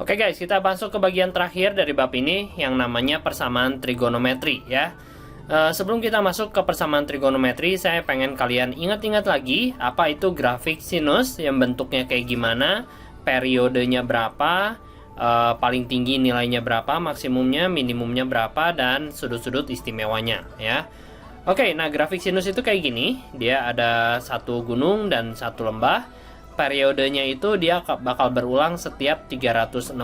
Oke guys, kita masuk ke bagian terakhir dari bab ini yang namanya persamaan trigonometri ya. Sebelum kita masuk ke persamaan trigonometri, saya pengen kalian ingat-ingat lagi apa itu grafik sinus, yang bentuknya kayak gimana, periodenya berapa, paling tinggi nilainya berapa, maksimumnya, minimumnya berapa, dan sudut-sudut istimewanya ya. Oke, nah grafik sinus itu kayak gini, dia ada satu gunung dan satu lembah. Periodenya itu dia bakal berulang setiap 360.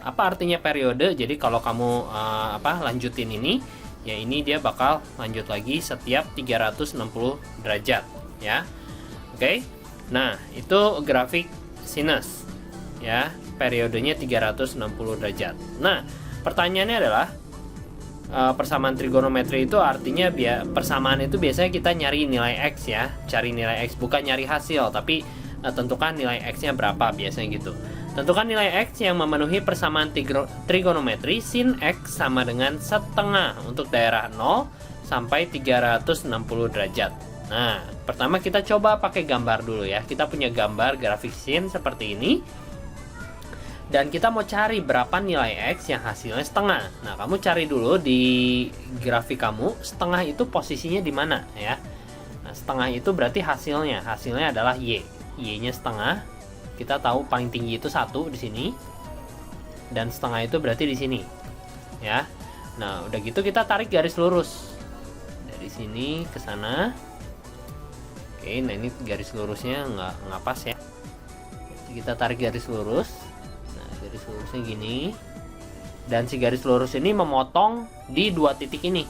Apa artinya periode? Jadi kalau kamu lanjutin ini, ya ini dia bakal lanjut lagi setiap 360 derajat ya. Oke. Nah, itu grafik sinus ya, periodenya 360 derajat. Nah, pertanyaannya adalah persamaan trigonometri itu artinya persamaan itu biasanya kita nyari nilai X ya, cari nilai X, bukan nyari hasil, tapi tentukan nilai X-nya berapa, biasanya gitu. Tentukan nilai X yang memenuhi persamaan trigonometri sin X sama dengan setengah untuk daerah 0 sampai 360 derajat. Nah, pertama kita coba pakai gambar dulu ya. Kita punya gambar grafik sin seperti ini. Dan kita mau cari berapa nilai X yang hasilnya setengah. Nah, kamu cari dulu di grafik kamu, setengah itu posisinya di mana ya. Nah, setengah itu berarti hasilnya adalah Y. Y-nya setengah, kita tahu paling tinggi itu 1 di sini, dan setengah itu berarti di sini, ya. Nah, udah gitu kita tarik garis lurus dari sini ke sana. Oke, nah ini garis lurusnya nggak pas ya. Kita tarik garis lurus. Nah, garis lurusnya gini, dan si garis lurus ini memotong di 2 titik ini.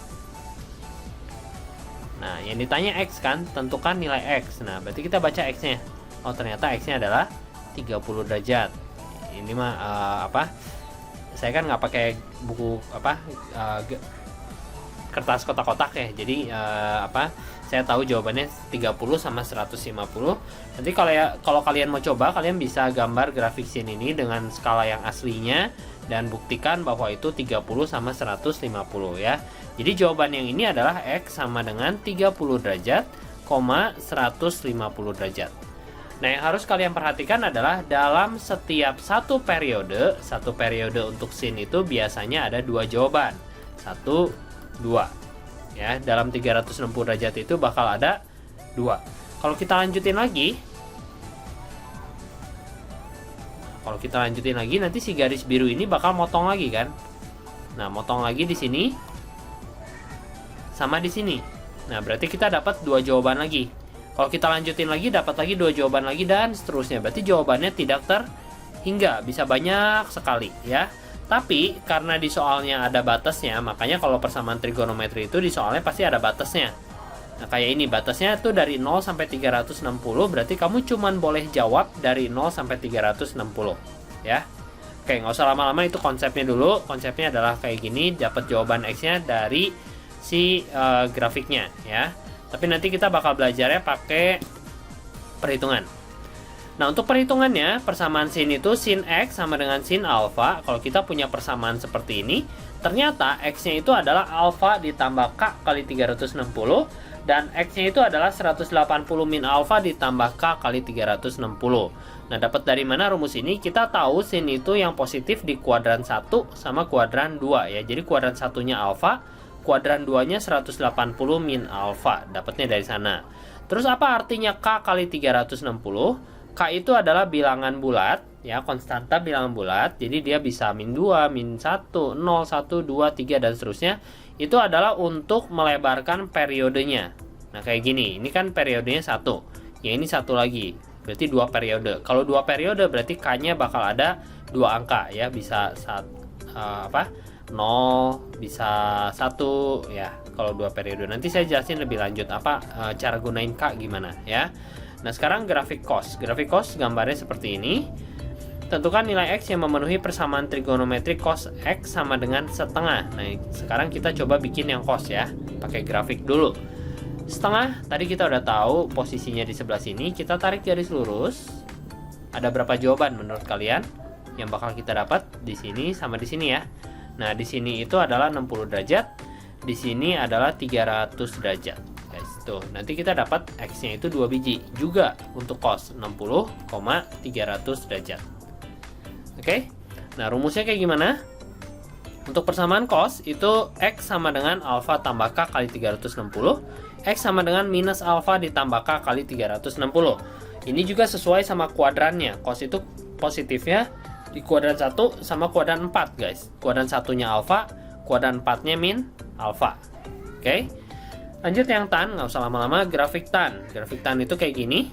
Nah, yang ditanya X kan, tentukan nilai X. Nah, berarti kita baca X-nya. Oh, ternyata X-nya adalah 30 derajat. Ini mah saya kan nggak pakai buku kertas kotak-kotak ya. Jadi saya tahu jawabannya 30 sama 150. Nanti kalau kalian mau coba, kalian bisa gambar grafik sin ini dengan skala yang aslinya dan buktikan bahwa itu 30 sama 150 ya. Jadi jawaban yang ini adalah X sama dengan 30 derajat, 150 derajat. Nah, yang harus kalian perhatikan adalah dalam setiap satu periode untuk sin itu biasanya ada 2 jawaban. 1, 2. Ya, dalam 360 derajat itu bakal ada 2. Kalau kita lanjutin lagi, nanti si garis biru ini bakal motong lagi kan. Nah, motong lagi di sini sama di sini. Nah, berarti kita dapat 2 jawaban lagi. Kalau kita lanjutin lagi, dapat lagi 2 jawaban lagi, dan seterusnya. Berarti jawabannya tidak terhingga, bisa banyak sekali ya. Tapi karena di soalnya ada batasnya, makanya kalau persamaan trigonometri itu di soalnya pasti ada batasnya. Nah, kayak ini batasnya tuh dari 0 sampai 360, berarti kamu cuman boleh jawab dari 0 sampai 360 ya. Oke, nggak usah lama-lama, itu konsepnya dulu. Konsepnya adalah kayak gini, dapat jawaban X-nya dari si grafiknya ya. Tapi nanti kita bakal belajarnya pakai perhitungan. Nah, untuk perhitungannya, persamaan sin itu sin X sama dengan sin alfa. Kalau kita punya persamaan seperti ini, ternyata X-nya itu adalah alfa ditambah K kali 360, dan X-nya itu adalah 180 min alfa ditambah K kali 360. Nah, dapat dari mana rumus ini? Kita tahu sin itu yang positif di kuadran 1 sama kuadran 2 ya. Jadi kuadran 1-nya alfa, kuadran 2-nya 180 min alfa, dapatnya dari sana. Terus apa artinya K kali 360? K itu adalah bilangan bulat ya, konstanta bilangan bulat. Jadi dia bisa min 2, min 1, 0, 1, 2, 3 dan seterusnya. Itu adalah untuk melebarkan periodenya. Nah, kayak gini. Ini kan periodenya 1. Ya, ini 1 lagi. Berarti 2 periode. Kalau 2 periode berarti K-nya bakal ada 2 angka ya, bisa 0, bisa 1 ya, kalau 2 periode. Nanti saya jelasin lebih lanjut cara gunain K gimana ya. Nah, sekarang grafik cos. Grafik cos gambarnya seperti ini. Tentukan nilai X yang memenuhi persamaan trigonometri cos X sama dengan setengah. Nah, sekarang kita coba bikin yang cos ya, pakai grafik dulu. Setengah, tadi kita udah tahu posisinya di sebelah sini. Kita tarik garis lurus. Ada berapa jawaban menurut kalian yang bakal kita dapat di sini sama di sini ya? Nah, di sini itu adalah 60 derajat, di sini adalah 300 derajat. Guys, tuh. Nanti kita dapat X-nya itu 2 biji juga untuk cos 60, 300 derajat. Oke. Nah, rumusnya kayak gimana? Untuk persamaan cos itu X sama dengan alfa tambah K kali 360. X sama dengan minus alfa ditambah K kali 360. Ini juga sesuai sama kuadrannya. Cos itu positifnya di kuadran 1 sama kuadran 4, guys. Kuadran 1-nya alfa, kuadran 4-nya min alfa. Oke. Lanjut yang tan, nggak usah lama-lama, grafik tan. Grafik tan itu kayak gini.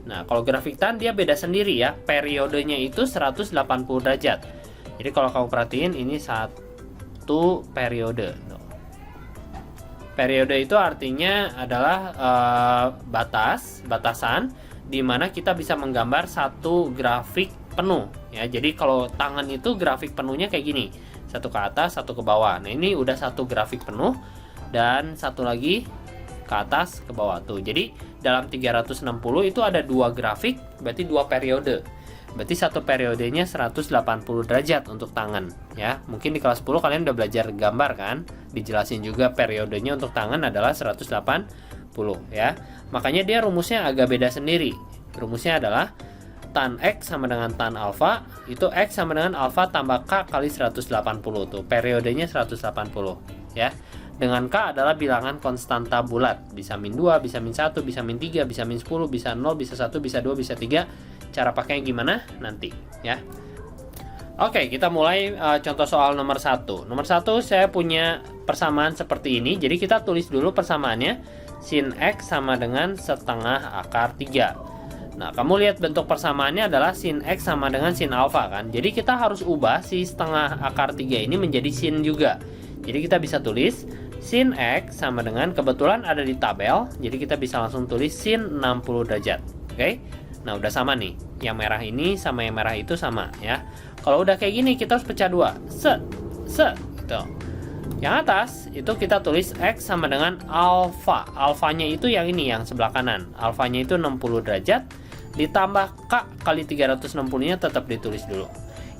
Nah, kalau grafik tan dia beda sendiri ya. Periodenya itu 180 derajat. Jadi kalau kamu perhatiin ini satu periode. Periode itu artinya adalah batasan di mana kita bisa menggambar satu grafik penuh ya. Jadi kalau tangan itu grafik penuhnya kayak gini. Satu ke atas, satu ke bawah. Nah, ini udah satu grafik penuh. Dan satu lagi ke atas ke bawah tuh. Jadi dalam 360 itu ada dua grafik, berarti dua periode. Berarti satu periodenya 180 derajat untuk tangan ya. Mungkin di kelas 10 kalian udah belajar gambar kan? Dijelasin juga periodenya untuk tangan adalah 180 ya. Makanya dia rumusnya agak beda sendiri. Rumusnya adalah tan X sama dengan tan alfa, itu X sama dengan alfa tambah K kali 180 tuh. Periodenya 180 ya. Dengan K adalah bilangan konstanta bulat. Bisa min 2, bisa min 1, bisa min 3, bisa min 10, bisa 0, bisa 1, bisa 2, bisa 3. Cara pakainya gimana? Nanti ya. Oke, kita mulai contoh soal nomor 1. Nomor 1 saya punya persamaan seperti ini. Jadi kita tulis dulu persamaannya. Sin X sama dengan setengah akar 3. Nah, kamu lihat bentuk persamaannya adalah sin X sama dengan sin alfa kan. Jadi kita harus ubah si setengah akar 3 ini menjadi sin juga. Jadi kita bisa tulis sin X sama dengan, kebetulan ada di tabel, jadi kita bisa langsung tulis sin 60 derajat. Oke. Nah, udah sama nih. Yang merah ini sama yang merah itu sama ya. Kalau udah kayak gini kita harus pecah dua. Gitu. Yang atas itu kita tulis X sama dengan alfa. Alfanya itu yang ini, yang sebelah kanan. Alfanya itu 60 derajat ditambah K kali 360-nya tetap ditulis dulu.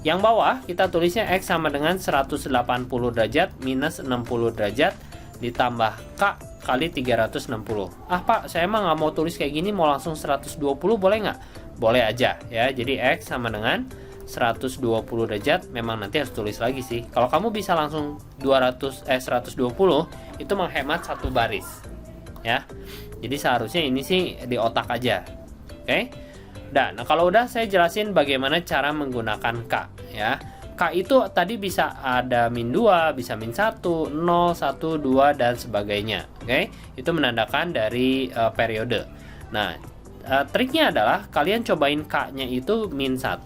Yang bawah kita tulisnya X sama dengan 180 derajat minus 60 derajat ditambah K kali 360. Ah Pak, saya emang nggak mau tulis kayak gini, mau langsung 120 boleh nggak? Boleh aja ya. Jadi X sama dengan 120 derajat, memang nanti harus tulis lagi sih. Kalau kamu bisa langsung 120 itu menghemat satu baris ya. Jadi seharusnya ini sih di otak aja. Oke. Nah, kalau udah saya jelasin bagaimana cara menggunakan K ya. K itu tadi bisa ada min 2, bisa min 1, 0, 1, 2 dan sebagainya. Oke. Itu menandakan dari periode. Nah, triknya adalah kalian cobain K-nya itu min 1,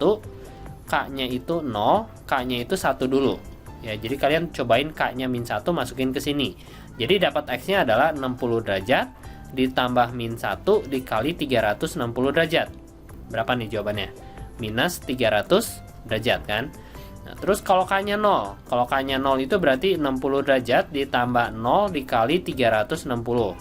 K-nya itu 0, K-nya itu 1 dulu. Ya, jadi kalian cobain K-nya min 1 masukin ke sini. Jadi dapat X-nya adalah 60 derajat ditambah min 1 dikali 360 derajat. Berapa nih jawabannya? Minus 300 derajat kan? Nah, terus kalau K-nya 0. Kalau K-nya 0 itu berarti 60 derajat ditambah 0 dikali 360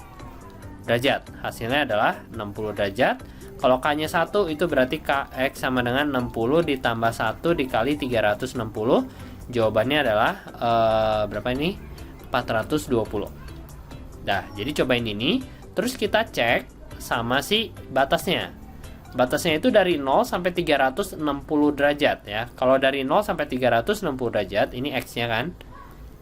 derajat. Hasilnya adalah 60 derajat. Kalau K-nya 1 itu berarti Kx sama dengan 60 ditambah 1 dikali 360. Jawabannya adalah berapa ini? 420. Nah, jadi cobain ini. Terus kita cek sama si batasnya. Batasnya itu dari 0 sampai 360 derajat ya. Kalau dari 0 sampai 360 derajat, ini X-nya kan.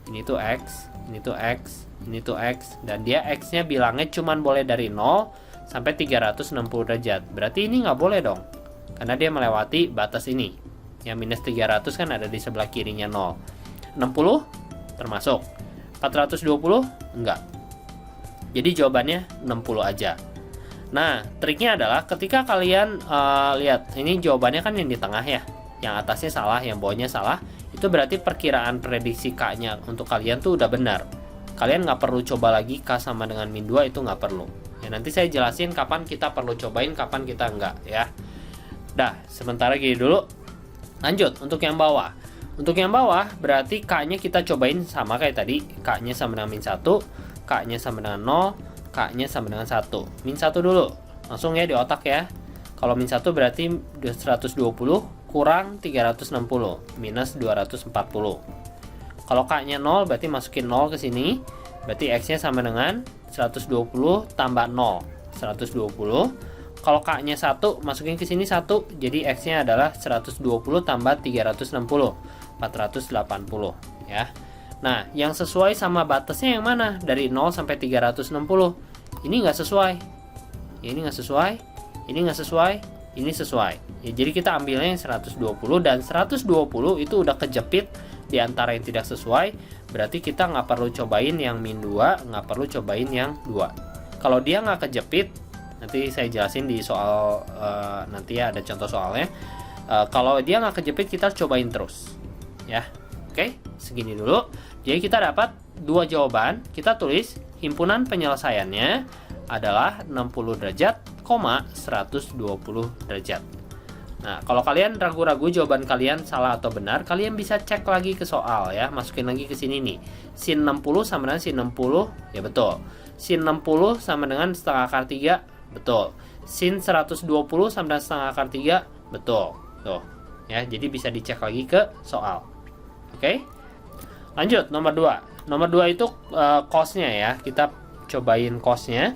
Ini tuh X, ini tuh X, ini tuh X. Dan dia X-nya bilangnya cuman boleh dari 0 sampai 360 derajat. Berarti ini nggak boleh dong. Karena dia melewati batas ini. Yang minus 300 kan ada di sebelah kirinya 0. 60 termasuk. 420 enggak. Jadi jawabannya 60 aja. Nah, triknya adalah ketika kalian lihat, ini jawabannya kan yang di tengah ya. Yang atasnya salah, yang bawahnya salah. Itu berarti perkiraan prediksi K-nya untuk kalian tuh udah benar. Kalian nggak perlu coba lagi K sama dengan min 2, itu nggak perlu. Ya, nanti saya jelasin kapan kita perlu cobain, kapan kita enggak ya. Dah, sementara gini dulu. Lanjut, untuk yang bawah. Untuk yang bawah, berarti K-nya kita cobain sama kayak tadi. K-nya sama dengan min 1, K-nya sama dengan 0, K-nya sama dengan 1. Min 1 dulu. Langsung ya di otak ya. Kalau min 1 berarti 120 kurang 360. Minus 240. Kalau K-nya 0 berarti masukin 0 ke sini. Berarti X-nya sama dengan 120 tambah 0. 120 Kalau K-nya 1, masukin ke sini 1, jadi X-nya adalah 120 tambah 360, 480 ya. Nah, yang sesuai sama batasnya yang mana? Dari 0 sampai 360. Ini nggak sesuai. Ini nggak sesuai. Ini nggak sesuai. Ini sesuai. Ya, jadi kita ambilnya yang 120, dan 120 itu udah kejepit di antara yang tidak sesuai. Berarti kita nggak perlu cobain yang min 2, nggak perlu cobain yang 2. Kalau dia nggak kejepit, nanti saya jelasin di soal nanti ya, ada contoh soalnya. Kalau dia nggak kejepit, kita cobain terus ya. Oke, segini dulu. Jadi kita dapat dua jawaban. Kita tulis himpunan penyelesaiannya adalah 60 derajat, 120 derajat. Nah, kalau kalian ragu-ragu jawaban kalian salah atau benar, kalian bisa cek lagi ke soal ya. Masukin lagi ke sini nih. Sin 60 sama dengan sin 60, ya betul. Sin 60 sama dengan setengah akar 3, betul. Sin 120 sama dengan setengah akar 3, betul. Tuh. Ya, jadi bisa dicek lagi ke soal. Oke? Lanjut, nomor 2. Nomor 2 itu cos-nya ya. Kita cobain cos-nya.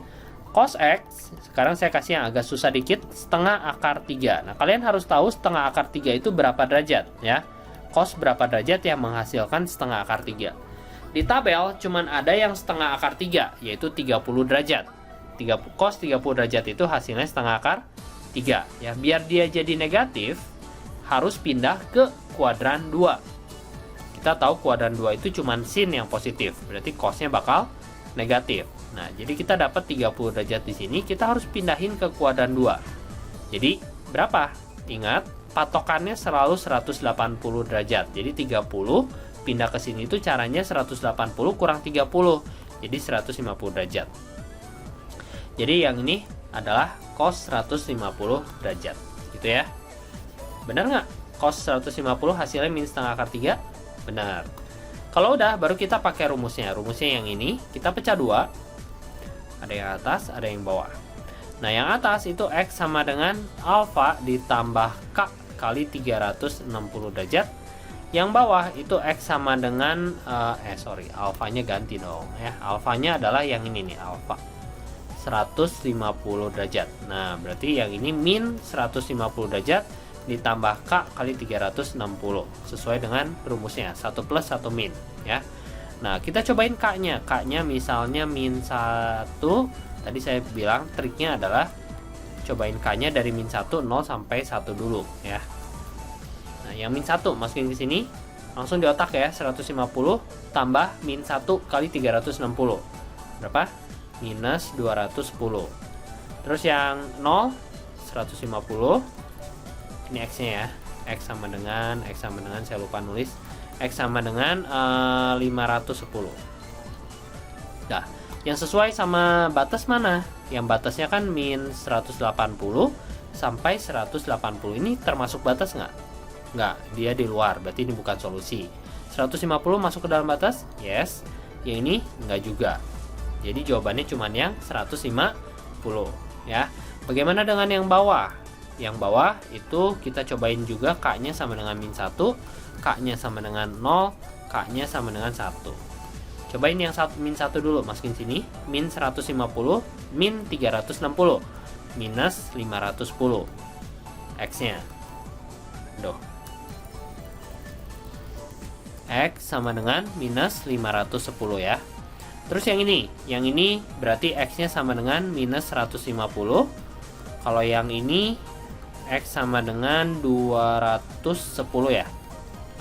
Cos X, sekarang saya kasih yang agak susah dikit, setengah akar 3. Nah, kalian harus tahu setengah akar 3 itu berapa derajat ya. Cos berapa derajat yang menghasilkan setengah akar 3. Di tabel cuman ada yang setengah akar 3, yaitu 30 derajat. Cos 30 derajat itu hasilnya setengah akar 3. Ya, biar dia jadi negatif, harus pindah ke kuadran 2. Kita tahu kuadran 2 itu cuman sin yang positif, berarti cosnya bakal negatif. Nah, jadi kita dapat 30 derajat di sini, kita harus pindahin ke kuadran 2. Jadi, berapa? Ingat, patokannya selalu 180 derajat. Jadi 30 pindah ke sini itu caranya 180 kurang 30. Jadi 150 derajat. Jadi yang ini adalah cos 150 derajat. Gitu ya. Benar nggak? Cos 150 hasilnya min setengah akar 3? Benar. Kalau udah, baru kita pakai rumusnya. Rumusnya yang ini, kita pecah 2. Ada yang atas, ada yang bawah. Nah, yang atas itu X sama dengan alfa ditambah K kali 360 derajat. Yang bawah itu X sama dengan, alfanya ganti dong ya. Alfanya adalah yang ini nih, alfa. 150 derajat. Nah, berarti yang ini min 150 derajat ditambah K kali 360. Sesuai dengan rumusnya, 1 plus 1 min ya. Nah, kita cobain K-nya. K-nya misalnya min 1. Tadi saya bilang triknya adalah cobain K-nya dari min 1, 0 sampai 1 dulu ya. Nah, yang min 1 masukin ke sini. Langsung di otak ya, 150 tambah min 1 kali 360. Berapa? Minus 210. Terus yang 0, 150. Ini X-nya ya. X sama dengan saya lupa nulis. X sama dengan 510. Nah, yang sesuai sama batas mana? Yang batasnya kan min 180 sampai 180. Ini termasuk batas nggak? Nggak, dia di luar. Berarti ini bukan solusi. 150 masuk ke dalam batas? Yes. Yang ini nggak juga. Jadi jawabannya cuma yang 150 ya. Bagaimana dengan yang bawah? Yang bawah itu kita cobain juga K-nya sama dengan min 1, K-nya sama dengan 0, K-nya sama dengan 1. Cobain yang min 1 dulu, masukin sini. Min 150, min 360, minus 510. X-nya. Duh. X sama dengan minus 510 ya. Terus yang ini berarti X-nya sama dengan minus 150. Kalau yang ini X sama dengan 210 ya.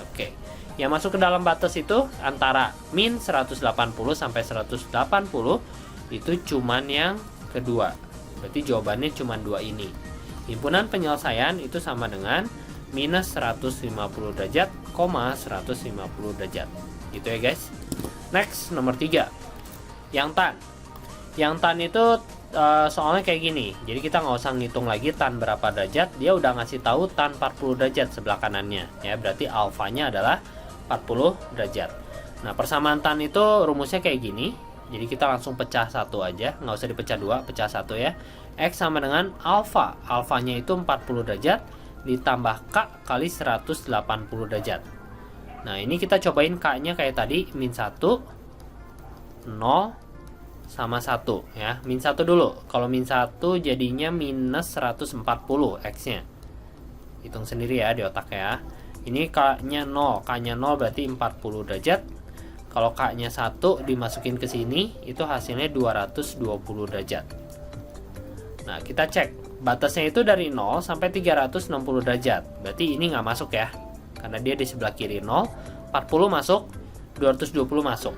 Oke. Yang masuk ke dalam batas itu antara min 180 sampai 180 itu cuman yang kedua. Berarti jawabannya cuman 2 ini. Himpunan penyelesaian itu sama dengan minus 150 derajat, 150 derajat. Gitu ya guys. Next, nomor 3. Yang tan. Yang tan itu soalnya kayak gini. Jadi kita nggak usah ngitung lagi tan berapa derajat. Dia udah ngasih tahu tan 40 derajat sebelah kanannya. Ya, berarti alfanya adalah 40 derajat. Nah, persamaan tan itu rumusnya kayak gini. Jadi kita langsung pecah 1 aja. Nggak usah dipecah 2, pecah 1 ya. X sama dengan alfa. Alfanya itu 40 derajat ditambah K kali 180 derajat. Nah, ini kita cobain K-nya kayak tadi, min 1, 0, sama 1 ya. Min 1 dulu. Kalau min 1 jadinya minus 140 X-nya. Hitung sendiri ya di otak ya. Ini K-nya 0. K-nya 0 berarti 40 derajat. Kalau K-nya 1 dimasukin ke sini, itu hasilnya 220 derajat. Nah, kita cek. Batasnya itu dari 0 sampai 360 derajat. Berarti ini nggak masuk ya. Karena dia di sebelah kiri 0. 40 masuk, 220 masuk.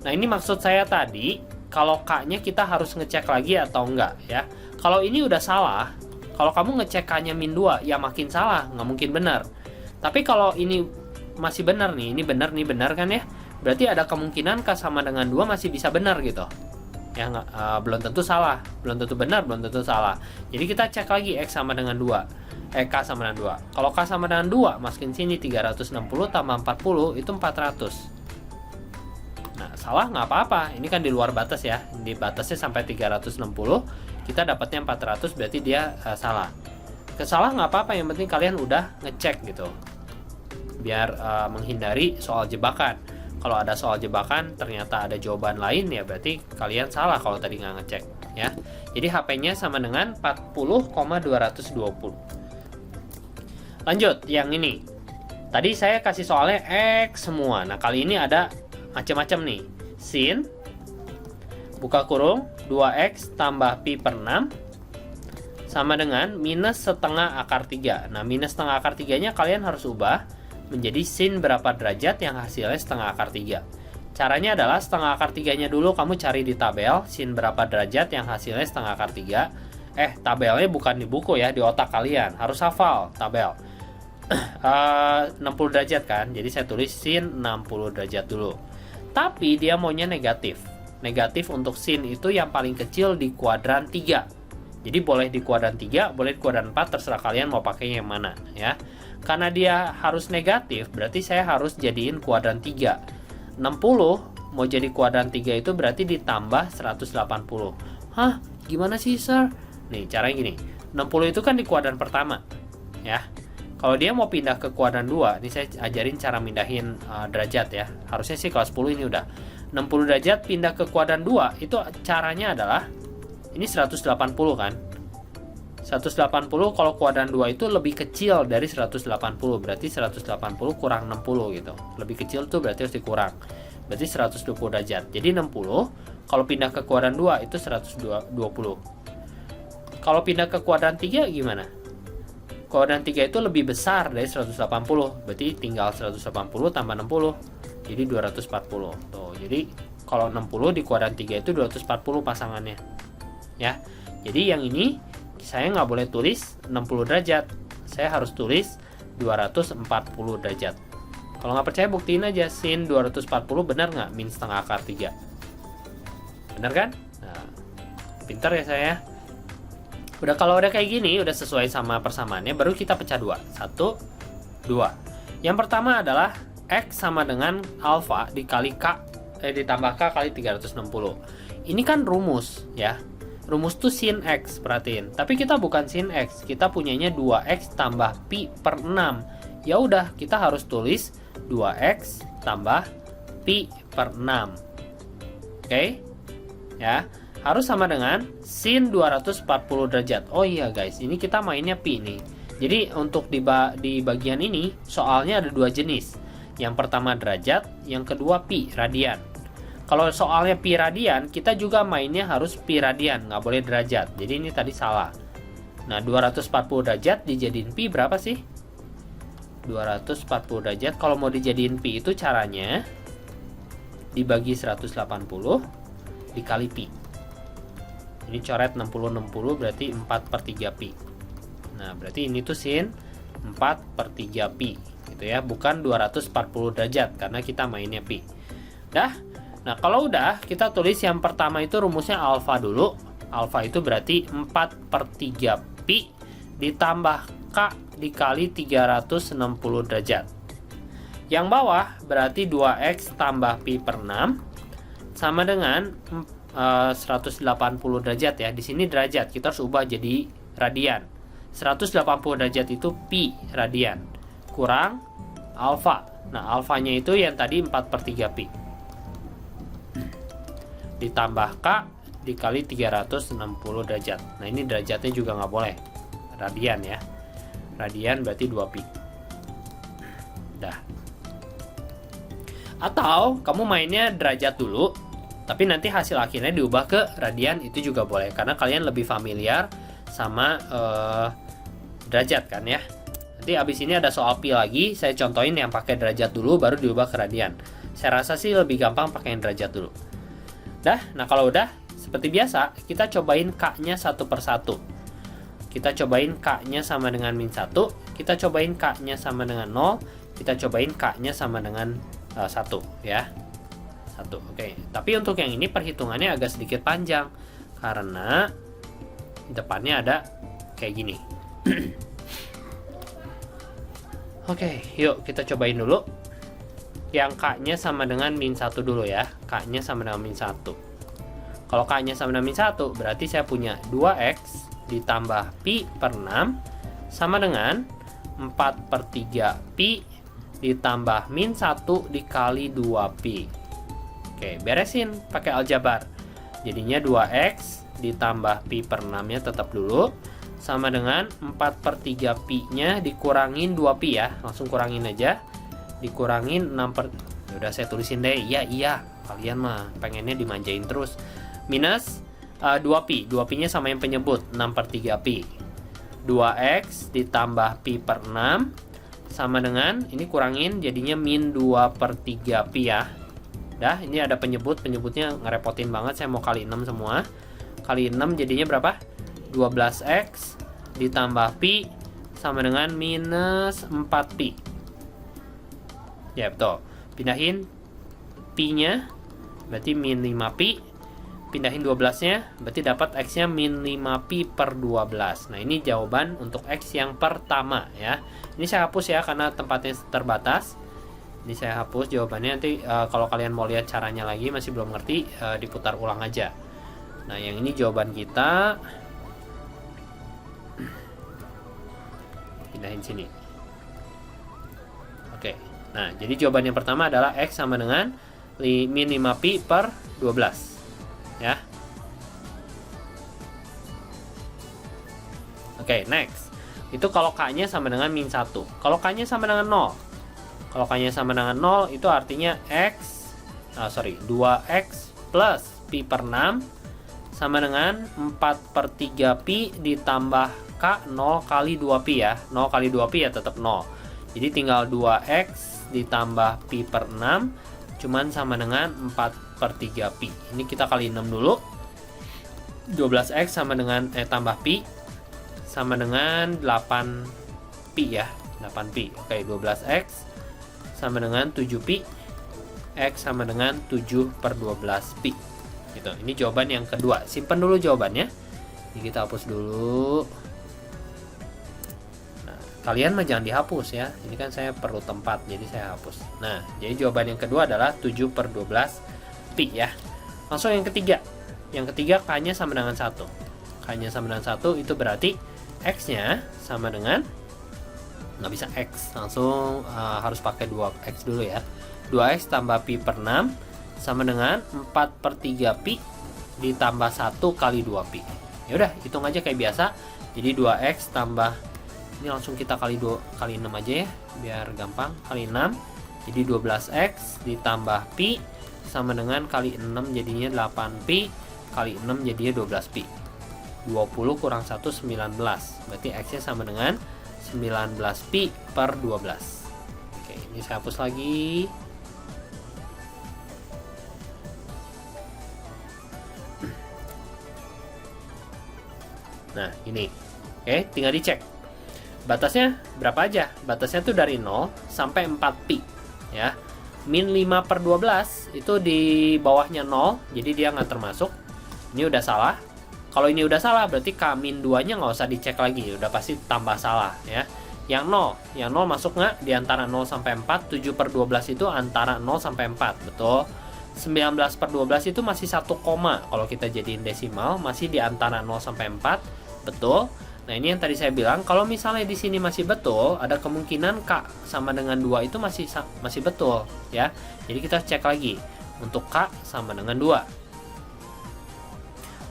Nah, ini maksud saya tadi, kalau K-nya kita harus ngecek lagi atau enggak ya. Kalau ini udah salah, kalau kamu ngecek K-nya min 2, ya makin salah, nggak mungkin benar. Tapi kalau ini masih benar nih, ini benar nih, benar kan ya? Berarti ada kemungkinan K sama dengan 2 masih bisa benar gitu. Ya, belum tentu salah, belum tentu benar, belum tentu salah. Jadi kita cek lagi X sama dengan 2. K sama dengan 2. Kalau K sama dengan 2, masukin sini 360 tambah 40 itu 400. Nah, salah nggak apa-apa. Ini kan di luar batas ya. Di batasnya sampai 360, kita dapatnya 400, berarti dia salah. Kesalah nggak apa-apa, yang penting kalian udah ngecek gitu. Biar menghindari soal jebakan. Kalau ada soal jebakan ternyata ada jawaban lain, ya berarti kalian salah kalau tadi nggak ngecek ya. Jadi HP-nya sama dengan 40,220. Lanjut yang ini. Tadi saya kasih soalnya X semua. Nah, kali ini ada macam-macam nih. Sin buka kurung 2X tambah pi per 6 sama dengan minus setengah akar 3. Nah, minus setengah akar 3-nya kalian harus ubah menjadi sin berapa derajat yang hasilnya setengah akar 3. Caranya adalah setengah akar 3-nya dulu kamu cari di tabel, sin berapa derajat yang hasilnya setengah akar 3. Tabelnya bukan di buku ya, di otak kalian. Harus hafal tabel. 60 derajat kan, jadi saya tulis sin 60 derajat dulu. Tapi dia maunya negatif. Negatif untuk sin itu yang paling kecil di kuadran 3. Jadi boleh di kuadran 3, boleh di kuadran 4, terserah kalian mau pakai yang mana ya. Karena dia harus negatif, berarti saya harus jadiin kuadran 3. 60 mau jadi kuadran 3 itu berarti ditambah 180. Hah? Gimana sih, Sir? Nih, caranya gini. 60 itu kan di kuadran pertama ya. Kalau dia mau pindah ke kuadran 2, ini saya ajarin cara mindahin derajat ya. Harusnya sih kalau 10 ini udah. 60 derajat pindah ke kuadran 2, itu caranya adalah, ini 180 kan. 180 kalau kuadran 2 itu lebih kecil dari 180. Berarti 180 kurang 60 gitu. Lebih kecil tuh berarti harus dikurang. Berarti 120 derajat. Jadi 60, kalau pindah ke kuadran 2 itu 120. Kalau pindah ke kuadran 3 gimana? Kuadran 3 itu lebih besar dari 180, berarti tinggal 180 tambah 60, jadi 240. Tuh, jadi kalau 60 di kuadran 3 itu 240 pasangannya. Ya. Jadi yang ini saya nggak boleh tulis 60 derajat. Saya harus tulis 240 derajat. Kalau nggak percaya buktiin aja, sin 240 benar nggak min setengah akar 3. Benar kan? Nah, pintar ya saya. Udah, kalau udah kayak gini, udah sesuai sama persamaannya, baru kita pecah 2. 1, 2. Yang pertama adalah X sama dengan alfa dikali K, ditambah K kali 360. Ini kan rumus ya. Rumus tuh sin X, perhatiin. Tapi kita bukan sin X, kita punyanya 2X tambah pi per 6. Ya udah, kita harus tulis 2X tambah pi per 6. Oke? Ya. Harus sama dengan sin 240 derajat. Oh iya guys, ini kita mainnya pi nih. Jadi untuk di bagian ini soalnya ada 2 jenis. Yang pertama derajat, yang kedua pi radian. Kalau soalnya pi radian, kita juga mainnya harus pi radian, nggak boleh derajat. Jadi ini tadi salah. Nah, 240 derajat dijadiin pi berapa sih? 240 derajat kalau mau dijadiin pi itu caranya dibagi 180 dikali pi. Ini coret 60-60 berarti 4 per 3 pi. Nah, berarti ini tuh sin 4 per 3 pi gitu ya, bukan 240 derajat karena kita mainnya pi. Dah. Nah, kalau udah, kita tulis yang pertama itu rumusnya alfa dulu. Alfa itu berarti 4 per 3 pi ditambah K dikali 360 derajat. Yang bawah berarti 2X tambah pi per 6 sama dengan 180 derajat ya. Di sini derajat, kita harus ubah jadi radian. 180 derajat itu pi radian kurang alfa. Nah, alfanya itu yang tadi 4 per 3 pi ditambah K dikali 360 derajat. Nah ini derajatnya juga nggak boleh, radian ya. Radian berarti 2pi. Dah. Atau kamu mainnya derajat dulu, tapi nanti hasil akhirnya diubah ke radian, itu juga boleh. Karena kalian lebih familiar sama derajat kan ya. Nanti abis ini ada soal pi lagi, saya contohin yang pakai derajat dulu baru diubah ke radian. Saya rasa sih lebih gampang pakai yang derajat dulu. Dah, nah kalau udah seperti biasa, kita cobain K-nya satu per satu. Kita cobain K-nya sama dengan min 1, kita cobain K-nya sama dengan 0, kita cobain K-nya sama dengan 1 ya. 1, oke. Tapi untuk yang ini perhitungannya agak sedikit panjang karena depannya ada kayak gini. Oke, yuk kita cobain dulu. Yang K-nya sama dengan min 1 dulu ya. K-nya sama dengan min 1. Kalau K-nya sama dengan min 1, berarti saya punya 2X ditambah pi per 6 sama dengan 4 per 3 pi ditambah min 1 dikali 2pi. Oke, beresin pakai aljabar. Jadinya 2X ditambah pi per 6 nya tetap dulu sama dengan 4 per 3 pi nya dikurangin 2pi ya. Langsung kurangin aja. Dikurangin 6 per... Udah saya tulisin deh. Iya. Kalian mah pengennya dimanjain terus. Minus 2pi. 2pi nya sama yang penyebut. 6 per 3 pi. 2x ditambah pi per 6 sama dengan, ini kurangin jadinya min 2 per 3 pi ya. Dah, ini ada penyebut. Penyebutnya ngerepotin banget. Saya mau kali 6 semua. Kali 6 jadinya berapa? 12x ditambah pi sama dengan minus 4pi. Ya betul. Pindahin pi nya berarti min 5pi. Pindahin 12 nya berarti dapat x nya min 5pi per 12. Nah ini jawaban untuk x yang pertama ya. Ini saya hapus ya karena tempatnya terbatas. Ini saya hapus jawabannya. Nanti kalau kalian mau lihat caranya lagi masih belum ngerti, diputar ulang aja. Nah yang ini jawaban kita. Pindahin sini. Oke. Nah, jadi jawaban yang pertama adalah x sama dengan min 5pi per 12. Ya. Oke, next. Itu kalau K-nya sama dengan min 1. Kalau K-nya sama dengan 0. Kalau K-nya sama dengan 0 itu artinya 2x plus pi per 6 sama dengan 4 per 3 pi ditambah K 0 kali 2pi ya. 0 kali 2pi ya tetap 0. Jadi tinggal 2x ditambah pi per 6 cuman sama dengan 4 per 3 pi. Ini kita kali 6 dulu. 12x sama dengan tambah pi sama dengan 8 pi ya. 8 pi. Oke, 12x sama dengan 7 pi. X sama dengan 7 per 12 pi. Gitu. Ini jawaban yang kedua. Simpan dulu jawabannya. Ini kita hapus dulu. Kalian mah jangan dihapus ya. Ini kan saya perlu tempat, jadi saya hapus. Nah, jadi jawaban yang kedua adalah 7 per 12 pi ya. Langsung yang ketiga. Yang ketiga K-nya sama dengan 1. K-nya sama dengan 1 itu berarti X-nya sama dengan, nggak bisa X. Langsung harus pakai 2X dulu ya. 2X tambah pi per 6 sama dengan 4 per 3 pi ditambah 1 kali 2 pi. Ya udah, hitung aja kayak biasa. Jadi 2X tambah, ini langsung kita kali 6 aja ya, biar gampang. Kali 6, jadi 12x ditambah pi sama dengan kali 6 jadinya 8pi, kali 6 jadinya 12pi. 20 kurang 1, 19. Berarti x-nya sama dengan 19pi per 12. Oke, ini saya hapus lagi. Nah, ini. Oke, tinggal dicek. Batasnya berapa aja? Batasnya tuh dari 0 sampai 4pi ya. Min 5 per 12 itu di bawahnya 0, jadi dia nggak termasuk. Ini udah salah. Kalau ini udah salah berarti K min 2 nya nggak usah dicek lagi, udah pasti tambah salah ya. Yang 0 masuk nggak? Di antara 0 sampai 4. 7 per 12 itu antara 0 sampai 4, betul. 19 per 12 itu masih 1 koma. Kalau kita jadiin desimal masih di antara 0 sampai 4, betul. Nah ini yang tadi saya bilang, kalau misalnya di sini masih betul, ada kemungkinan K sama dengan 2 itu masih betul ya. Jadi kita cek lagi untuk K sama dengan 2.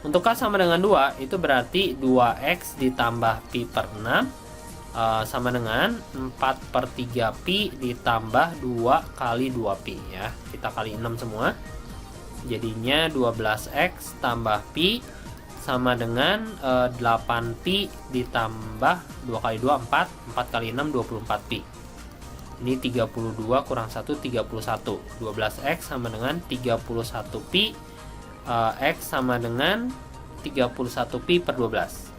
Untuk K sama dengan 2, itu berarti 2X ditambah Pi per 6 sama dengan 4 per 3 Pi ditambah 2 kali 2 Pi ya. Kita kali 6 semua. Jadinya 12X tambah Pi sama dengan 8 Pi ditambah 2 kali 2, 4. 4 kali 6, 24 Pi. Ini 32 kurang 1, 31. 12X sama dengan 31 Pi. X sama dengan 31 Pi per 12.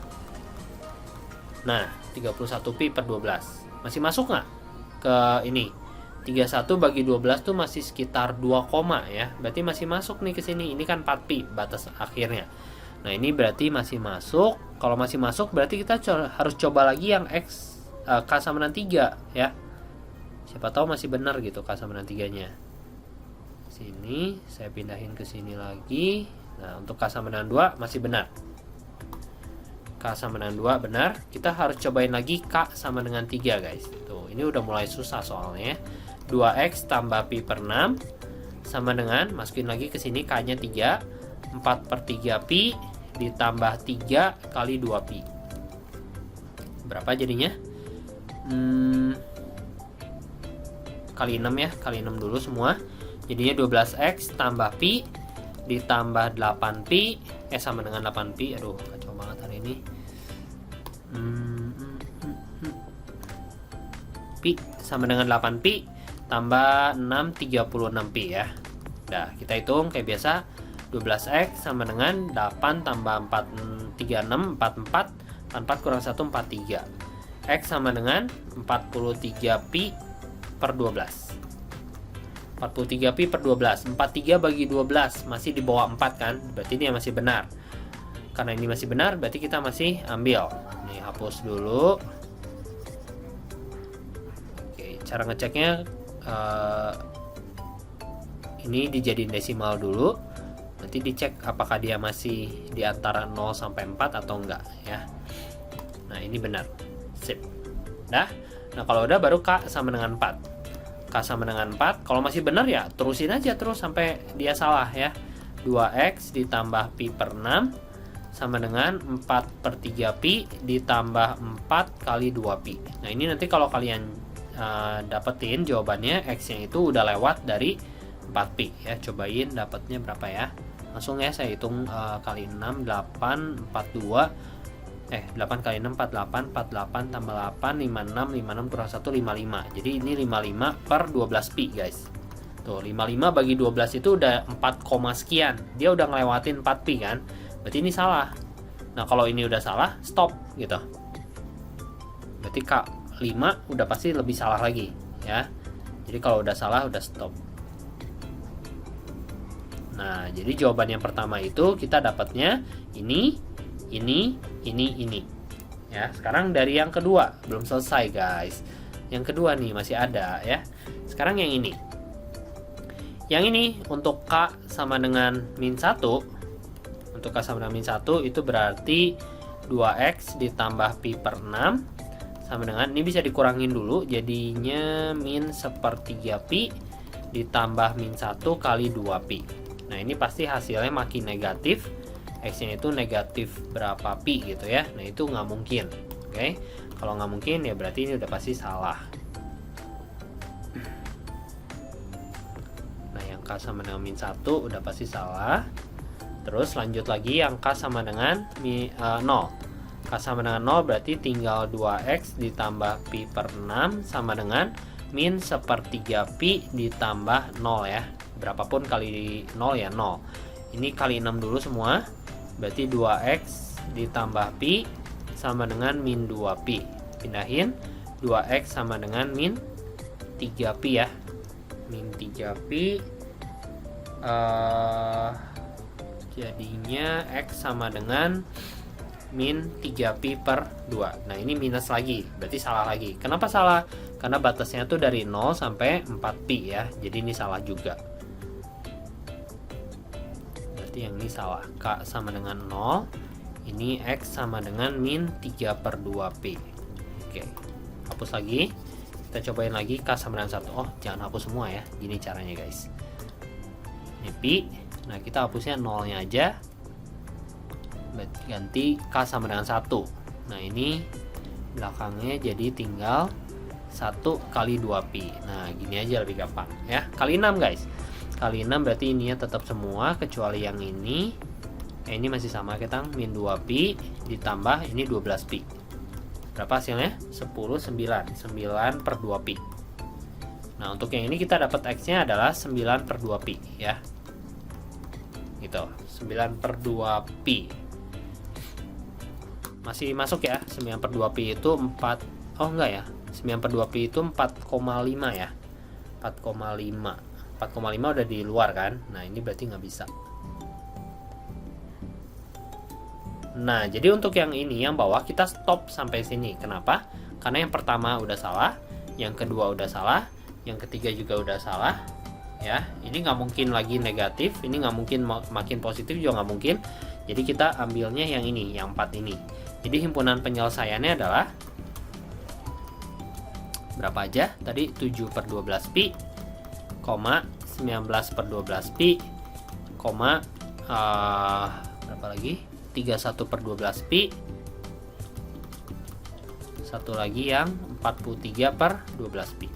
Nah, 31 Pi per 12. Masih masuk nggak ke ini? 31 bagi 12 tuh masih sekitar 2, ya. Berarti masih masuk nih ke sini. Ini kan 4 Pi batas akhirnya. Nah, ini berarti masih masuk. Kalau masih masuk berarti kita harus coba lagi yang X K sama dengan 3 ya. Siapa tahu masih benar gitu K sama dengan 3-nya. Sini saya pindahin ke sini lagi. Nah, untuk K sama dengan 2 masih benar. K sama dengan 2 benar. Kita harus cobain lagi K sama dengan 3 guys. Tuh, ini udah mulai susah soalnya. 2X tambah Pi per 6 sama dengan, masukin lagi ke sini K-nya 3. 4 per 3 Pi ditambah 3 kali 2 Pi. Berapa jadinya? Kali 6 ya. Kali 6 dulu semua. Jadinya 12X tambah Pi ditambah 8 Pi sama dengan 8 Pi. Aduh, kacau banget hari ini. Pi sama dengan 8 Pi tambah 6, 36 Pi ya. Nah, kita hitung kayak biasa. 12X sama dengan 8 tambah 4, 36, 44. 44 kurang 1, 43. X sama dengan 43 Pi per 12. 43 Pi per 12. 43 bagi 12 masih di bawah 4 kan? Berarti ini masih benar. Karena ini masih benar, berarti kita masih ambil. Nih, hapus dulu. Oke, cara ngeceknya ini dijadiin desimal dulu. Nanti dicek apakah dia masih di antara 0 sampai 4 atau enggak ya. Nah, ini benar. Sip. Dah. Nah, kalau udah baru K sama dengan 4. K sama dengan 4. Kalau masih benar ya terusin aja terus sampai dia salah ya. 2X ditambah Pi per 6 sama dengan 4 per 3 Pi ditambah 4 kali 2 Pi. Nah, ini nanti kalau kalian dapetin jawabannya X-nya itu udah lewat dari 4 Pi ya. Cobain dapatnya berapa ya. Langsung ya saya hitung kali 6, 8, 42. 8 kali 6, 48, 48 tambah 8, 56, 56 kurang 1, 55. Jadi ini 55 per 12 Pi guys. Tuh, 55 bagi 12 itu udah 4, sekian. Dia udah ngelewatin 4 Pi kan. Berarti ini salah. Nah, kalau ini udah salah, stop gitu. Berarti K5 udah pasti lebih salah lagi ya. Jadi kalau udah salah udah stop. Nah, jadi jawaban yang pertama itu kita dapatnya ini. Ya, sekarang dari yang kedua, belum selesai guys. Yang kedua nih masih ada ya. Sekarang yang ini. Yang ini untuk K sama dengan min 1. Untuk K sama dengan min 1 itu berarti 2X ditambah Pi per 6 sama dengan, ini bisa dikurangin dulu, jadinya min sepertiga Pi ditambah min 1 kali 2 Pi. Nah, ini pasti hasilnya makin negatif. X-nya itu negatif berapa Pi gitu ya. Nah, itu nggak mungkin. Oke, kalau nggak mungkin ya berarti ini udah pasti salah. Nah, yang K sama dengan min 1 udah pasti salah. Terus lanjut lagi yang K sama dengan 0. K sama dengan 0 berarti tinggal 2X ditambah Pi per 6 sama dengan min sepertiga Pi ditambah 0 ya. Berapapun kali 0 ya 0. Ini kali 6 dulu semua. Berarti 2X ditambah Pi sama dengan min 2 Pi. Pindahin 2X sama dengan min 3 Pi ya. Min 3 Pi jadinya X sama dengan min 3 Pi per 2. Nah, ini minus lagi, berarti salah lagi. Kenapa salah? Karena batasnya tuh dari 0 sampai 4 Pi ya. Jadi ini salah juga. Berarti yang ini salah. K sama dengan 0. Ini X sama dengan min 3 per 2 Pi. Oke, hapus lagi. Kita cobain lagi K sama dengan 1. Oh, jangan hapus semua ya. Gini caranya guys. Ini Pi. Nah, kita hapusnya 0-nya aja. ganti K sama dengan 1. Nah ini belakangnya jadi tinggal 1 kali 2pi. Nah gini aja lebih gampang ya. Kali 6 guys. Kali 6 berarti ininya tetap semua kecuali yang ini. Ini masih sama, kita min 2pi ditambah ini 12pi. Berapa hasilnya? 10, 9 per 2pi. Nah untuk yang ini kita dapat X nya adalah 9 per 2pi ya. Gitu, 9 per 2pi. Masih masuk ya. 9 per 2pi itu 4. Oh enggak ya, 9 per 2pi itu 4,5 ya. 4,5 udah di luar kan. Nah ini berarti nggak bisa. Nah jadi untuk yang ini, yang bawah kita stop sampai sini. Kenapa? Karena yang pertama udah salah, yang kedua udah salah, yang ketiga juga udah salah ya. Ini nggak mungkin lagi negatif, ini nggak mungkin makin positif juga nggak mungkin. Jadi kita ambilnya yang ini, yang 4 ini. Jadi himpunan penyelesaiannya adalah berapa aja? Tadi 7 per 12pi, 19 per 12pi, berapa lagi? 31 per 12pi, satu lagi yang 43 per 12pi.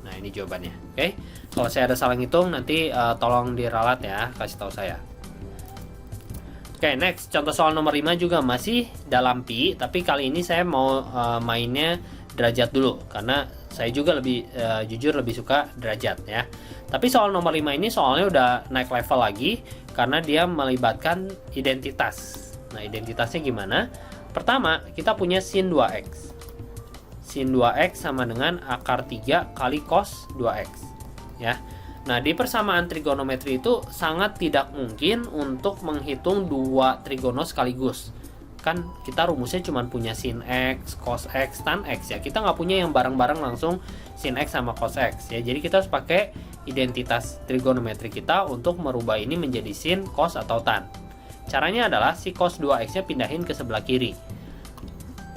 Nah ini jawabannya. Oke, kalau saya ada salah ngitung nanti tolong diralat ya, kasih tahu saya. Oke, next contoh soal nomor 5 juga masih dalam pi, tapi kali ini saya mau mainnya derajat dulu karena saya juga lebih jujur lebih suka derajat ya. Tapi soal nomor 5 ini soalnya udah naik level lagi karena dia melibatkan identitas. Nah identitasnya gimana? Pertama kita punya sin 2x. Sin 2x sama dengan akar 3 kali cos 2x ya. Nah di persamaan trigonometri itu sangat tidak mungkin untuk menghitung dua trigono sekaligus. Kan kita rumusnya cuma punya sin x, cos x, tan x ya. Kita nggak punya yang bareng-bareng langsung sin x sama cos x ya. Jadi kita harus pakai identitas trigonometri kita untuk merubah ini menjadi sin, cos, atau tan. Caranya adalah si cos 2x nya pindahin ke sebelah kiri.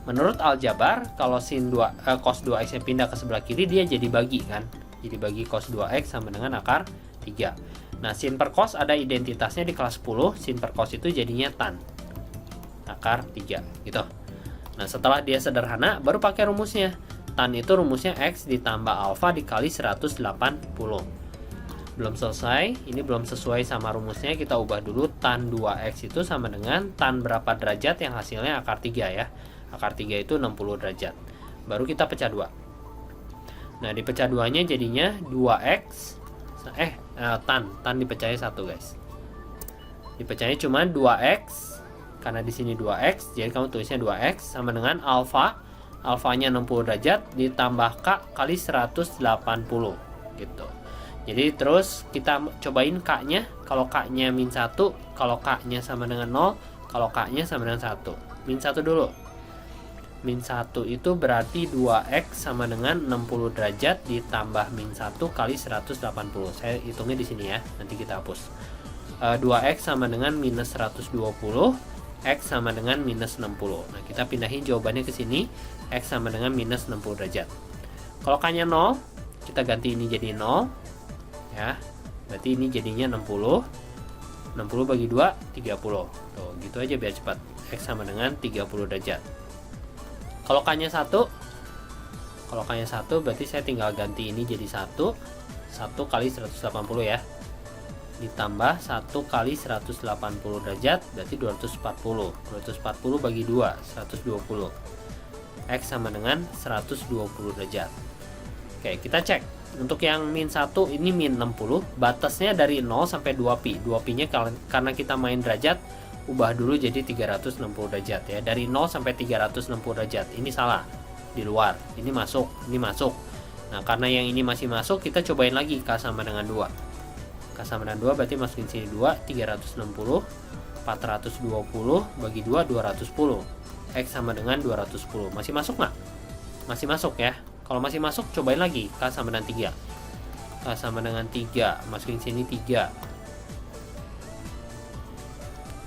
Menurut aljabar, kalau cos 2x nya pindah ke sebelah kiri, dia jadi bagi kan. Jadi bagi cos 2x sama dengan akar 3. Nah sin per cos ada identitasnya di kelas 10. Sin per cos itu jadinya tan akar 3 gitu. Nah setelah dia sederhana baru pakai rumusnya. Tan itu rumusnya x ditambah alfa dikali 180. Belum selesai, ini belum sesuai sama rumusnya, kita ubah dulu. Tan 2x itu sama dengan tan berapa derajat yang hasilnya akar 3 ya. Akar 3 itu 60 derajat. Baru kita pecah 2. Nah dipecah 2 nya jadinya 2x. Tan dipecahnya 1 guys. Dipecahnya cuma 2x. Karena di sini 2x, jadi kamu tulisnya 2x sama dengan alfa. Alfanya 60 derajat ditambah k kali 180 gitu. Jadi terus kita cobain k-nya. Kalau k-nya min 1, kalau k-nya sama dengan 0, kalau k-nya sama dengan 1. Min 1 dulu. Min 1 itu berarti 2x sama dengan 60 derajat ditambah min 1 kali 180. Saya hitungnya di sini ya, nanti kita hapus. 2x sama dengan minus 120, x sama dengan minus 60. Nah kita pindahin jawabannya ke sini, x sama dengan minus 60 derajat. Kalau k-nya 0, kita ganti ini jadi 0 ya, berarti ini jadinya 60 bagi 2 30. Tuh gitu aja biar cepat. X sama dengan 30 derajat. Kalau k-nya 1, berarti saya tinggal ganti ini jadi 1 kali 180 ya, ditambah 1 kali 180 derajat berarti 240 bagi 2 120. X sama dengan 120 derajat. Oke kita cek. Untuk yang min 1 ini min 60, batasnya dari 0 sampai 2pi. 2pi nya karena kita main derajat, ubah dulu jadi 360 derajat ya. Dari 0 sampai 360 derajat. Ini salah, di luar. Ini masuk, ini masuk. Nah karena yang ini masih masuk, kita cobain lagi k sama dengan 2. K sama dengan 2 berarti masukin sini 2, 360 420 bagi 2 210. X sama dengan 210. Masih masuk nggak? Masih masuk ya. Kalau masih masuk, cobain lagi. K sama dengan 3. K sama dengan 3. Masukin sini 3.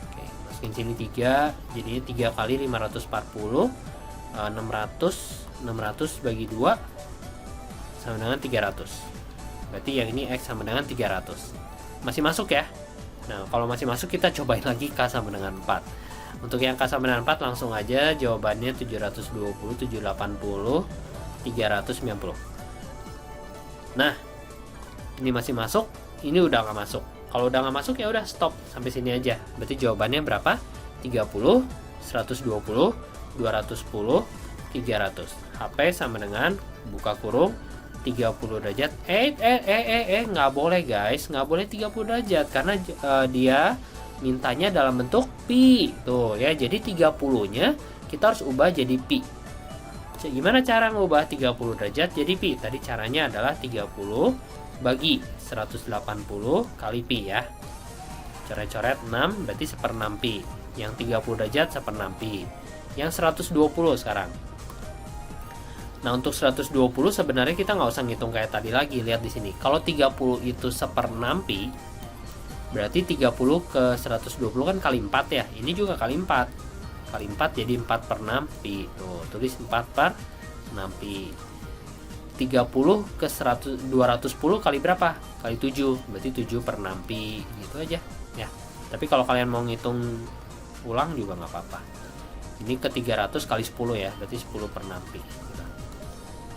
Oke, masukin sini 3. Jadinya 3 kali 540. 600 bagi 2 sama dengan 300. Berarti yang ini X sama dengan 300. Masih masuk ya? Nah, kalau masih masuk kita cobain lagi K sama dengan 4. Untuk yang K sama dengan 4 langsung aja jawabannya 720, 780, 390. Nah, ini masih masuk, ini udah nggak masuk. Kalau udah nggak masuk ya udah stop sampai sini aja. Berarti jawabannya berapa? 30, 120, 210, 300. HP sama dengan buka kurung 30 derajat. Nggak boleh guys, nggak boleh 30 derajat karena dia mintanya dalam bentuk pi. Tuh ya, jadi 30-nya kita harus ubah jadi pi. Gimana cara ngubah 30 derajat jadi pi? Tadi caranya adalah 30 bagi 180 kali pi ya. Coret-coret 6 berarti 1/6 pi. Yang 30 derajat 1/6 pi. Yang 120 sekarang. Nah, untuk 120 sebenarnya kita nggak usah ngitung kayak tadi lagi. Lihat di sini. Kalau 30 itu 1/6 pi, berarti 30 ke 120 kan kali 4 ya. Ini juga kali 4. Kali 4 jadi 4/6 pi. Tuh, tulis 4/6 pi. 30 ke 210 kali berapa? Kali 7. Berarti 7/6 pi. Gitu aja ya. Tapi kalau kalian mau ngitung ulang juga nggak apa-apa. Ini ke 300 kali 10 ya. Berarti 10/6 pi.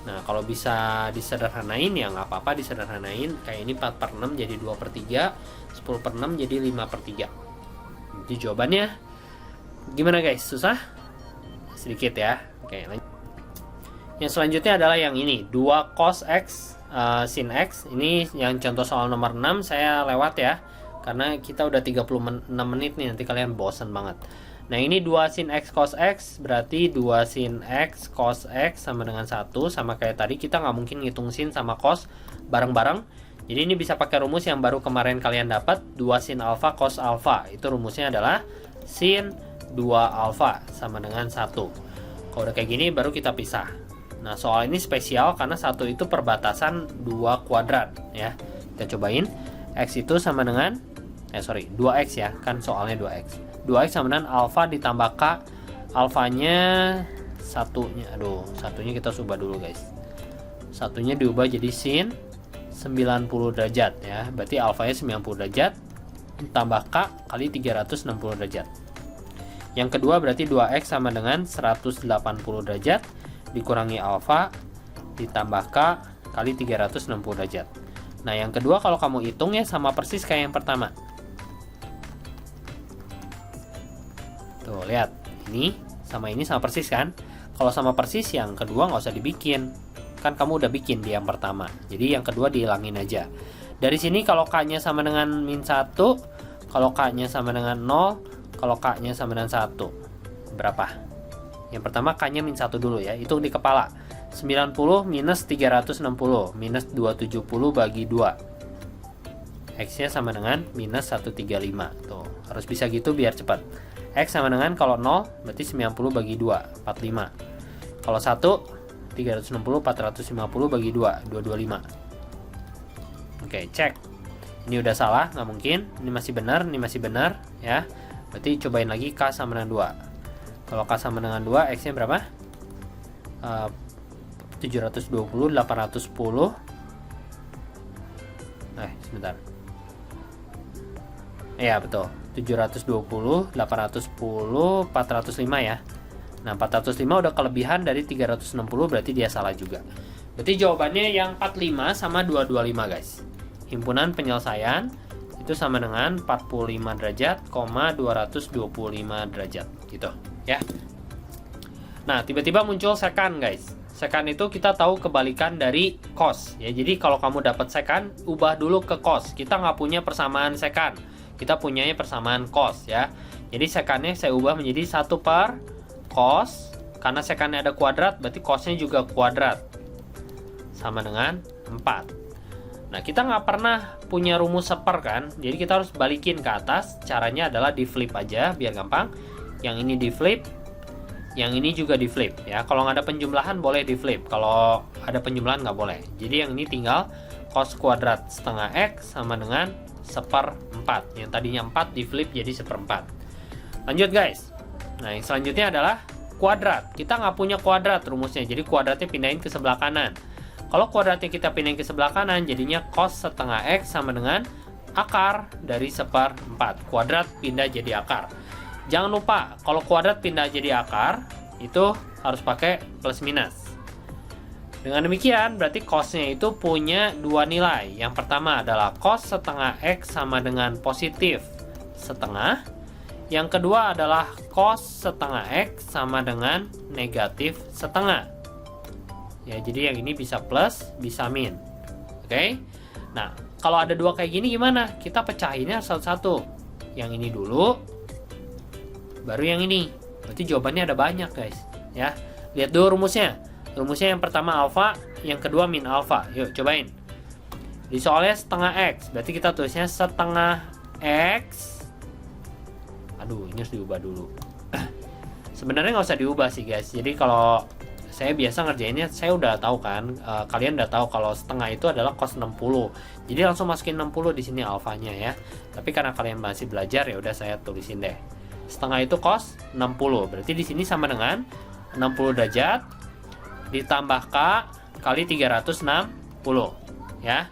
Nah, kalau bisa disederhanain ya nggak apa-apa disederhanain. Kayak ini 4/6 jadi 2/3. 10/6 jadi 5/3. Jadi jawabannya gimana guys? Susah? Sedikit ya. Oke, lanjut. Yang selanjutnya adalah yang ini, 2 cos x sin x. Ini yang contoh soal nomor 6 saya lewat ya. Karena kita udah 36 menit nih, nanti kalian bosan banget. Nah, ini 2 sin x cos x, berarti 2 sin x cos x sama dengan 1. Sama kayak tadi, kita nggak mungkin ngitung sin sama cos bareng-bareng. Jadi ini bisa pakai rumus yang baru kemarin kalian dapat, 2 sin alfa cos alfa. Itu rumusnya adalah sin 2 alfa sama dengan 1. Kalau udah kayak gini baru kita pisah. Nah, soal ini spesial karena 1 itu perbatasan 2 kuadrat ya. Kita cobain. X itu sama dengan 2x ya, kan soalnya 2x. 2x sama dengan alfa ditambah k. Alfanya satunya, satunya kita ubah dulu guys. Satunya diubah jadi sin 90 derajat ya. Berarti alfanya 90 derajat tambah k kali 360 derajat. Yang kedua berarti 2x sama dengan 180 derajat dikurangi alfa ditambah k kali 360 derajat. Nah, yang kedua kalau kamu hitung ya sama persis kayak yang pertama. Tuh, lihat. Ini sama persis kan? Kalau sama persis yang kedua nggak usah dibikin. Kan kamu udah bikin di yang pertama. Jadi yang kedua dihilangin aja. Dari sini kalau k-nya sama dengan -1, kalau k-nya sama dengan 0, kalau k-nya sama dengan 1, berapa? Yang pertama k-nya -1 dulu ya, hitung di kepala. 90 minus 360 minus 270 bagi 2. X-nya sama dengan minus 135. Tuh, harus bisa gitu biar cepat. X sama dengan kalau 0 berarti 90 bagi 2, 45. Kalau 1, 360, 450 bagi 2, 225. Oke, cek. Ini udah salah, nggak mungkin. Ini masih benar ya. Berarti cobain lagi K sama dengan 2. Kalau K sama dengan 2, X-nya berapa? 720, 810. Sebentar. Iya, betul. 720, 810, 405 ya. Nah, 405 udah kelebihan dari 360, berarti dia salah juga. Berarti jawabannya yang 45 sama 225 guys. Himpunan penyelesaian itu sama dengan 45 derajat, 225 derajat gitu ya. Nah, tiba-tiba muncul sekan guys. Sekan itu kita tahu kebalikan dari cos ya. Jadi kalau kamu dapat sekan, ubah dulu ke cos. Kita nggak punya persamaan sekan, kita punyanya persamaan cos ya. Jadi sekannya saya ubah menjadi 1 per cos. Karena sekannya ada kuadrat, berarti cosnya juga kuadrat, sama dengan 4. Nah, kita nggak pernah punya rumus seper kan, jadi kita harus balikin ke atas. Caranya adalah di flip aja biar gampang. Yang ini di flip, yang ini juga di flip ya. Kalau nggak ada penjumlahan boleh di flip, kalau ada penjumlahan nggak boleh. Jadi yang ini tinggal cos kuadrat setengah x sama dengan 1/4. Yang tadinya 4 di flip jadi 1/4. Lanjut guys. Nah, yang selanjutnya adalah kuadrat. Kita nggak punya kuadrat rumusnya, jadi kuadratnya pindahin ke sebelah kanan. Kalau kuadratnya kita pindahin ke sebelah kanan, jadinya cos setengah x sama dengan akar dari 1/4. Kuadrat pindah jadi akar. Jangan lupa kalau kuadrat pindah jadi akar itu harus pakai plus minus. Dengan demikian berarti cos-nya itu punya dua nilai. Yang pertama adalah cos setengah X sama dengan positif setengah. Yang kedua adalah cos setengah X sama dengan negatif setengah. Ya, jadi yang ini bisa plus, bisa min. Oke. Nah, kalau ada dua kayak gini gimana? Kita pecahinnya satu-satu. Yang ini dulu, baru yang ini. Berarti jawabannya ada banyak, guys. Ya, lihat dulu rumusnya. Rumusnya yang pertama alfa, yang kedua min alfa. Yuk, cobain. Di soalnya setengah X, berarti kita tulisnya setengah X. Aduh, ini harus diubah dulu. Sebenarnya nggak usah diubah sih, guys. Jadi kalau saya biasa ngerjainnya, saya udah tahu kan, kalian udah tahu kalau setengah itu adalah cos 60. Jadi langsung masukin 60 di sini alfanya ya. Tapi karena kalian masih belajar, ya udah saya tulisin deh. Setengah itu cos 60. Berarti di sini sama dengan 60 derajat ditambah K kali 360 ya.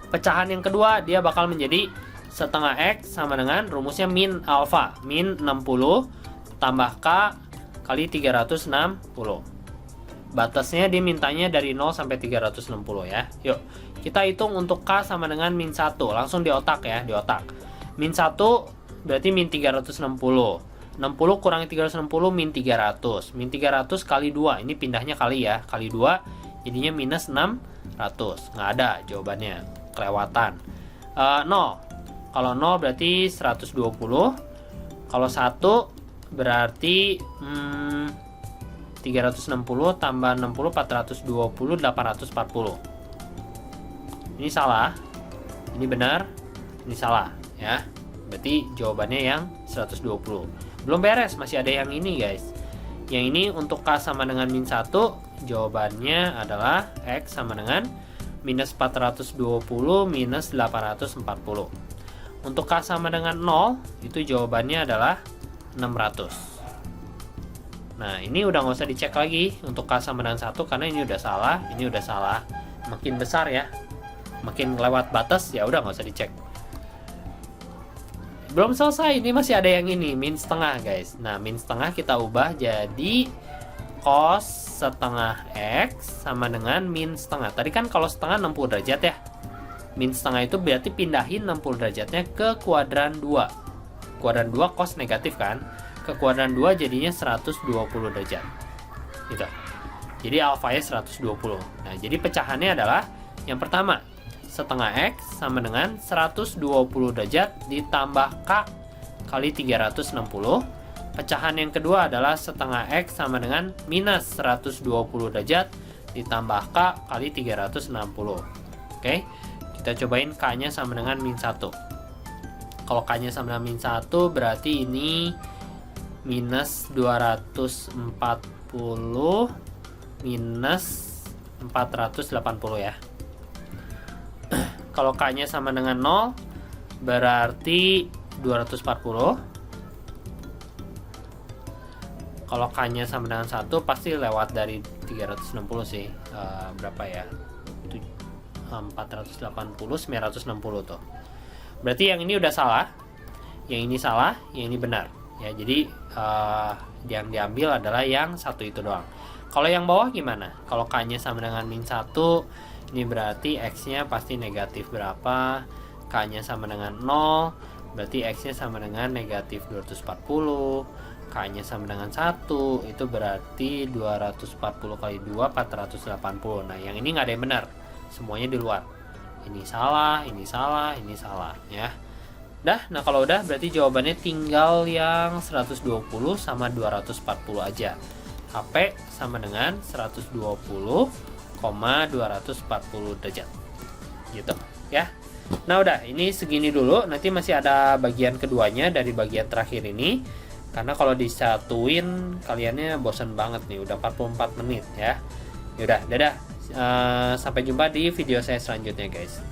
Pecahan yang kedua dia bakal menjadi setengah X sama dengan rumusnya min alfa, min 60 tambah K kali 360. Batasnya dia mintanya dari 0 sampai 360 ya. Yuk, kita hitung untuk K sama dengan min 1. Langsung di otak ya, di otak. Min 1 berarti min 360. 60 kurangi 360 min 300. Min 300 kali 2. Ini pindahnya kali ya, kali 2 jadinya minus 600. Nggak ada jawabannya, kelewatan. 0. Kalau 0 berarti 120. Kalau 1 berarti 360 tambah 60 420 840. Ini salah. Ini benar. Ini salah ya. Berarti jawabannya yang 120. Belum beres, masih ada yang ini, guys. Yang ini untuk K sama dengan min 1, jawabannya adalah X sama dengan minus 420 minus 840. Untuk K sama dengan 0, itu jawabannya adalah 600. Nah, ini udah nggak usah dicek lagi untuk K sama dengan 1 karena ini udah salah, ini udah salah. Makin besar ya, makin lewat batas ya udah nggak usah dicek. Belum selesai, ini masih ada yang ini, min setengah, guys. Nah, min setengah kita ubah jadi cos setengah X sama dengan min setengah. Tadi kan kalau setengah 60 derajat ya. Min setengah itu berarti pindahin 60 derajatnya ke kuadran 2. Kuadran 2 cos negatif kan. Ke kuadran 2 jadinya 120 derajat. Gitu. Jadi alfanya 120. Nah, jadi pecahannya adalah yang pertama, setengah X sama dengan 120 derajat ditambah K kali 360. Pecahan yang kedua adalah setengah X sama dengan minus 120 derajat ditambah K kali 360. Oke, kita cobain K-nya sama dengan min 1. Kalau K-nya sama dengan min 1 berarti ini minus 240 minus 480 ya. Kalau K-nya sama dengan 0 berarti 240. Kalau K-nya sama dengan 1 pasti lewat dari 360 sih. Berapa ya? 480, 960 tuh. Berarti yang ini udah salah. Yang ini salah, yang ini benar. Ya, jadi yang diambil adalah yang satu itu doang. Kalau yang bawah gimana? Kalau K-nya sama dengan min 1, ini berarti X-nya pasti negatif berapa? K-nya sama dengan 0, berarti X-nya sama dengan negatif 240. K-nya sama dengan 1, itu berarti 240 kali 2, 480. Nah, yang ini nggak ada yang benar. Semuanya di luar. Ini salah, ini salah, ini salah. Ya. Nah kalau udah berarti jawabannya tinggal yang 120 sama 240 aja. HP sama dengan 120,240 derajat. Gitu ya. Nah udah, ini segini dulu. Nanti masih ada bagian keduanya dari bagian terakhir ini. Karena kalau disatuin kaliannya bosan banget nih, udah 44 menit ya. Yaudah, dadah. Sampai jumpa di video saya selanjutnya, guys.